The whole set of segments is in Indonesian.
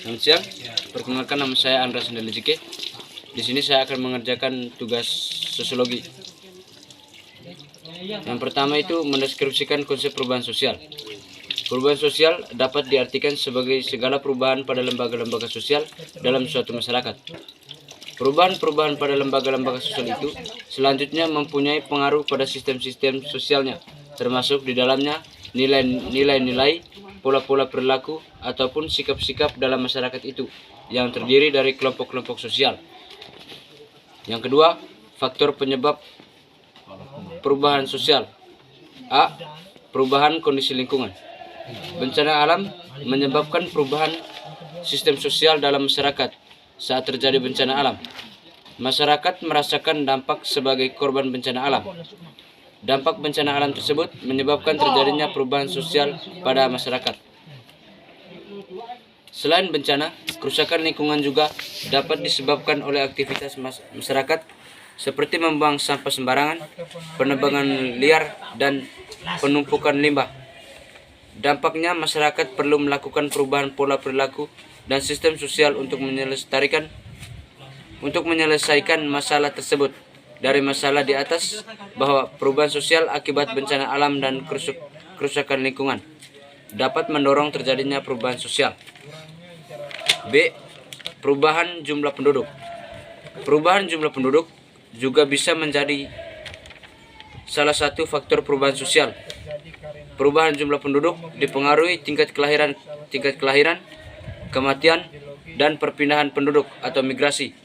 Selamat siang, perkenalkan nama saya Andras Jike. Di sini saya akan mengerjakan tugas sosiologi. Yang pertama itu mendeskripsikan konsep perubahan sosial. Perubahan sosial dapat diartikan sebagai segala perubahan pada lembaga-lembaga sosial dalam suatu masyarakat. Perubahan-perubahan pada lembaga-lembaga sosial itu selanjutnya mempunyai pengaruh pada sistem-sistem sosialnya, termasuk di dalamnya nilai-nilai, pola-pola perilaku, ataupun sikap-sikap dalam masyarakat itu yang terdiri dari kelompok-kelompok sosial. Yang kedua, faktor penyebab perubahan sosial. A. Perubahan kondisi lingkungan. Bencana alam menyebabkan perubahan sistem sosial dalam masyarakat. Saat terjadi bencana alam, masyarakat merasakan dampak sebagai korban bencana alam. Dampak bencana alam tersebut menyebabkan terjadinya perubahan sosial pada masyarakat. Selain bencana, kerusakan lingkungan juga dapat disebabkan oleh aktivitas masyarakat seperti membuang sampah sembarangan, penebangan liar, dan penumpukan limbah. Dampaknya, masyarakat perlu melakukan perubahan pola perilaku dan sistem sosial untuk menyelesaikan masalah tersebut. Dari masalah di atas, bahwa perubahan sosial akibat bencana alam dan kerusakan lingkungan dapat mendorong terjadinya perubahan sosial. B. Perubahan jumlah penduduk. Perubahan jumlah penduduk juga bisa menjadi salah satu faktor perubahan sosial. Perubahan jumlah penduduk dipengaruhi tingkat kelahiran, kematian, dan perpindahan penduduk atau migrasi.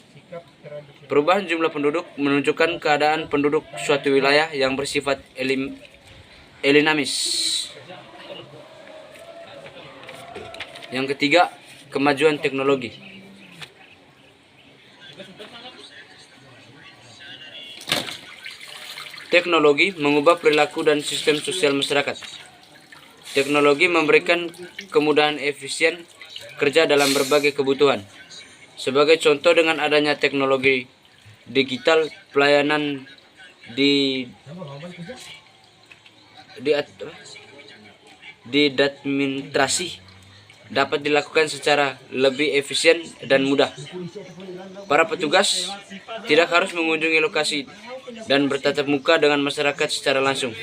Perubahan jumlah penduduk menunjukkan keadaan penduduk suatu wilayah yang bersifat dinamis. Yang ketiga, kemajuan teknologi. Teknologi mengubah perilaku dan sistem sosial masyarakat. Teknologi memberikan kemudahan efisien kerja dalam berbagai kebutuhan. Sebagai contoh, dengan adanya teknologi digital, pelayanan administrasi dapat dilakukan secara lebih efisien dan mudah. Para petugas tidak harus mengunjungi lokasi dan bertatap muka dengan masyarakat secara langsung.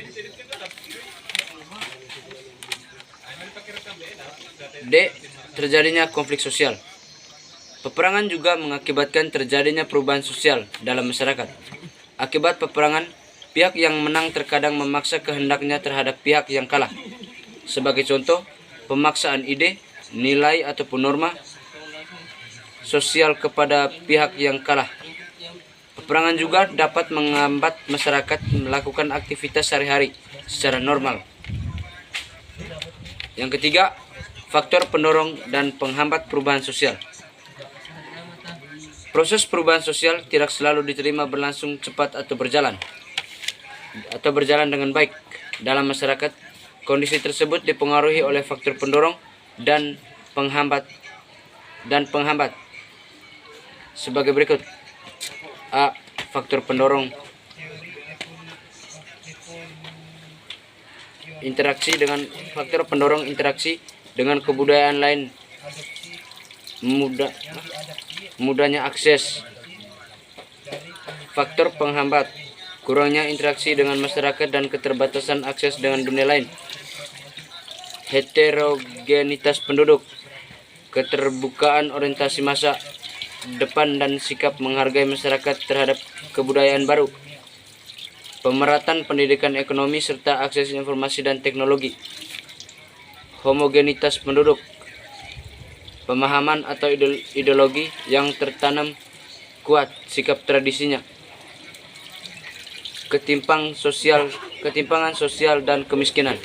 D. Terjadinya konflik sosial. Peperangan juga mengakibatkan terjadinya perubahan sosial dalam masyarakat. Akibat peperangan, pihak yang menang terkadang memaksa kehendaknya terhadap pihak yang kalah. Sebagai contoh, pemaksaan ide, nilai ataupun norma sosial kepada pihak yang kalah. Peperangan juga dapat menghambat masyarakat melakukan aktivitas sehari-hari secara normal. Yang ketiga, faktor pendorong dan penghambat perubahan sosial. Proses perubahan sosial tidak selalu diterima berlangsung cepat atau berjalan dengan baik dalam masyarakat. Kondisi tersebut dipengaruhi oleh faktor pendorong dan penghambat sebagai berikut. A. Faktor pendorong. Interaksi dengan kebudayaan lain, mudahnya akses. Faktor penghambat, kurangnya interaksi dengan masyarakat dan keterbatasan akses dengan dunia lain. Heterogenitas penduduk, keterbukaan orientasi masa depan dan sikap menghargai masyarakat terhadap kebudayaan baru. Pemerataan pendidikan ekonomi serta akses informasi dan teknologi. Homogenitas penduduk, pemahaman atau ideologi yang tertanam kuat sikap tradisinya. Ketimpangan sosial dan kemiskinan.